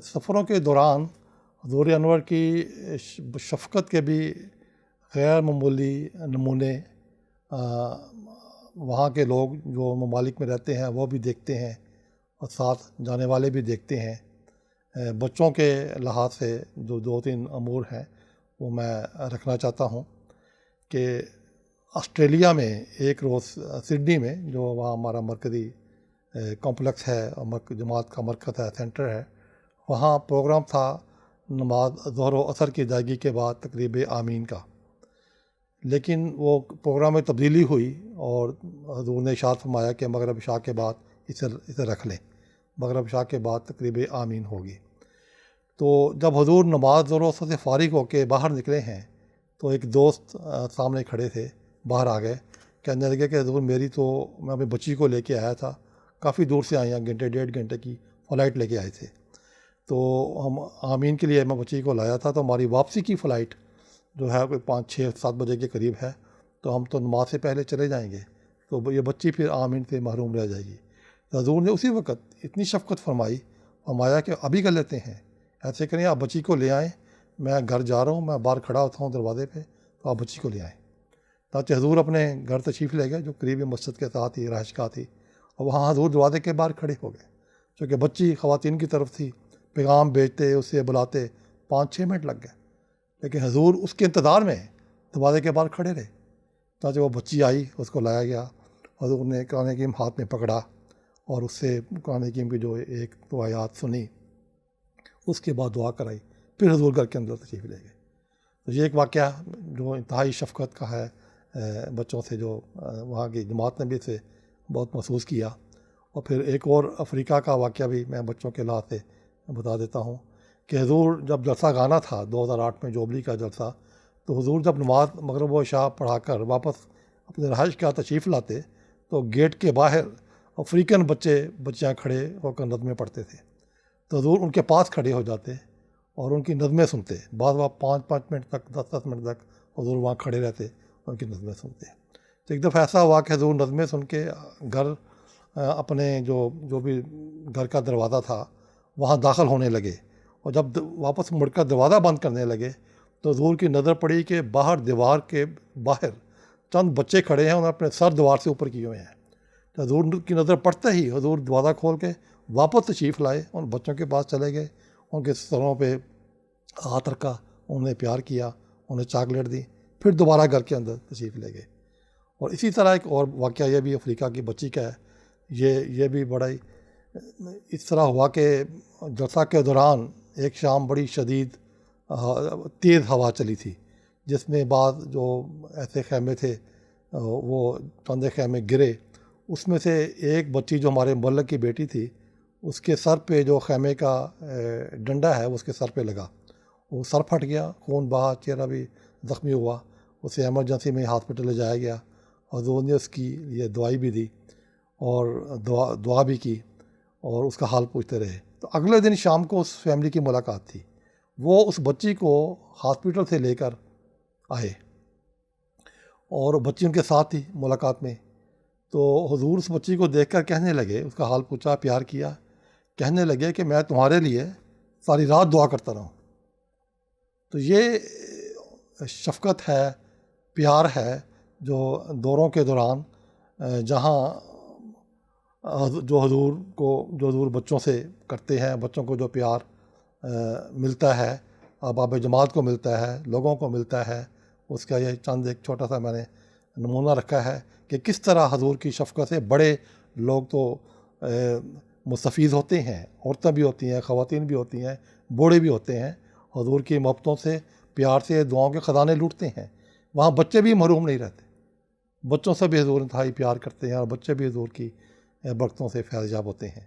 سفروں کے دوران حضور انور کی شفقت کے بھی غیر معمولی نمونے وہاں کے لوگ جو ممالک میں رہتے ہیں وہ بھی دیکھتے ہیں اور ساتھ جانے والے بھی دیکھتے ہیں۔ بچوں کے لحاظ سے جو 2-3 امور ہیں وہ میں رکھنا چاہتا ہوں کہ آسٹریلیا میں ایک روز سڈنی میں جو وہاں ہمارا مرکزی کمپلیکس ہے اور جماعت کا مرکز ہے، سینٹر ہے، وہاں پروگرام تھا نماز ظہر و عصر کی ادائیگی کے بعد تقریب آمین کا، لیکن وہ پروگرام میں تبدیلی ہوئی اور حضور نے ارشاد فرمایا کہ مغرب عشاء کے بعد اسے رکھ لیں، مغرب عشاء کے بعد تقریب آمین ہوگی۔ تو جب حضور نماز ظہر و عصر سے فارغ ہو کے باہر نکلے ہیں تو ایک دوست سامنے کھڑے تھے، باہر آ گئے، کہنے لگے کہ حضور میں اپنی بچی کو لے کے آیا تھا، کافی دور سے آئے ہیں، 1.5 گھنٹے کی فلائٹ لے کے آئے تھے، تو ہم آمین کے لیے میں بچی کو لایا تھا، تو ہماری واپسی کی فلائٹ جو ہے کوئی 5-6-7 بجے کے قریب ہے، تو ہم تو نماز سے پہلے چلے جائیں گے، تو یہ بچی پھر آمین سے محروم رہ جائے گی۔ تو حضور نے اسی وقت اتنی شفقت فرمایا کہ ابھی کر لیتے ہیں، ایسے کریں آپ بچی کو لے آئیں، میں گھر جا رہا ہوں، میں باہر کھڑا ہوتا ہوں دروازے پہ، تو آپ بچی کو لے آئیں۔ تاکہ حضور اپنے گھر تشریف لے گئے جو قریبی مسجد کے ساتھ ہی رہائش گاہ تھی، اور وہاں حضور دروازے کے باہر کھڑے ہو گئے، چونکہ بچی خواتین کی طرف تھی، پیغام بھیجتے، اسے بلاتے 5-6 منٹ لگ گئے، لیکن حضور اس کے انتظار میں دروازے کے باہر کھڑے رہے تاکہ وہ بچی آئی، اس کو لایا گیا، حضور نے قرآن حکیم ہاتھ میں پکڑا اور اس سے قرآن حکیم کی جو ایک دو آیات سنی، اس کے بعد دعا کرائی، پھر حضور گھر کے اندر تشریف لے گئے۔ تو یہ ایک واقعہ جو انتہائی شفقت کا ہے بچوں سے، جو وہاں کی جماعت نے بھی اسے بہت محسوس کیا۔ اور پھر ایک اور افریقہ کا واقعہ بھی میں بچوں کے لحاظ سے بتا دیتا ہوں کہ حضور جب جلسہ گانا تھا 2008 میں جوبلی کا جلسہ، تو حضور جب نماز مغرب و عشاء پڑھا کر واپس اپنے رہائش گاہ تشریف لاتے تو گیٹ کے باہر افریقن بچیاں کھڑے ہو کر نظمیں پڑھتے تھے، تو حضور ان کے پاس کھڑے ہو جاتے اور ان کی نظمیں سنتے، بعض وقت 5-5 منٹ تک 10-10 منٹ تک حضور وہاں کھڑے رہتے، ان کی نظمیں سنتے۔ تو ایک دفعہ ایسا ہوا کہ حضور نظمیں سن کے گھر اپنے جو بھی گھر کا دروازہ تھا وہاں داخل ہونے لگے، اور جب واپس مڑ کر دروازہ بند کرنے لگے تو حضور کی نظر پڑی کہ باہر دیوار کے باہر چند بچے کھڑے ہیں، انہوں نے اپنے سر دیوار سے اوپر کیے ہوئے ہیں۔ تو حضور کی نظر پڑتے ہی حضور دروازہ کھول کے واپس تشریف لائے، ان بچوں کے پاس چلے گئے، ان کے سروں پہ ہاتھ رکھا، انہیں پیار کیا، انہیں چاکلیٹ دی، پھر دوبارہ گھر کے اندر تشریف لے گئے۔ اور اسی طرح ایک اور واقعہ یہ بھی افریقہ کی بچی کا ہے، یہ بھی بڑا ہی اس طرح ہوا کہ جلسہ کے دوران ایک شام بڑی شدید تیز ہوا چلی تھی، جس میں بعض جو ایسے خیمے تھے وہ چند خیمے گرے، اس میں سے ایک بچی جو ہمارے ملک کی بیٹی تھی، اس کے سر پہ جو خیمے کا ڈنڈا ہے اس کے سر پہ لگا، وہ سر پھٹ گیا، خون بہا، چہرہ بھی زخمی ہوا، اسے ایمرجنسی میں ہاسپٹل لے جایا گیا، حضور نے اس کی یہ دوائی بھی دی اور دعا بھی کی اور اس کا حال پوچھتے رہے۔ تو اگلے دن شام کو اس فیملی کی ملاقات تھی، وہ اس بچی کو ہاسپٹل سے لے کر آئے اور بچی ان کے ساتھ تھی ملاقات میں۔ تو حضور اس بچی کو دیکھ کر کہنے لگے، اس کا حال پوچھا، پیار کیا، کہنے لگے کہ میں تمہارے لیے ساری رات دعا کرتا رہا ہوں۔ تو یہ شفقت ہے، پیار ہے، جو دوروں کے دوران جہاں جو حضور بچوں سے کرتے ہیں، بچوں کو جو پیار ملتا ہے، احباب جماعت کو ملتا ہے، لوگوں کو ملتا ہے، اس کا یہ چند ایک چھوٹا سا میں نے نمونہ رکھا ہے کہ کس طرح حضور کی شفقت سے بڑے لوگ تو مستفید ہوتے ہیں، عورتیں بھی ہوتی ہیں، خواتین بھی ہوتی ہیں، بوڑھے بھی ہوتے ہیں، حضور کی محبتوں سے، پیار سے دعاؤں کے خزانے لوٹتے ہیں۔ وہاں بچے بھی محروم نہیں رہتے، بچوں سے بھی حضور انتہائی پیار کرتے ہیں اور بچے بھی حضور کی برکتوں سے فیض یاب ہوتے ہیں۔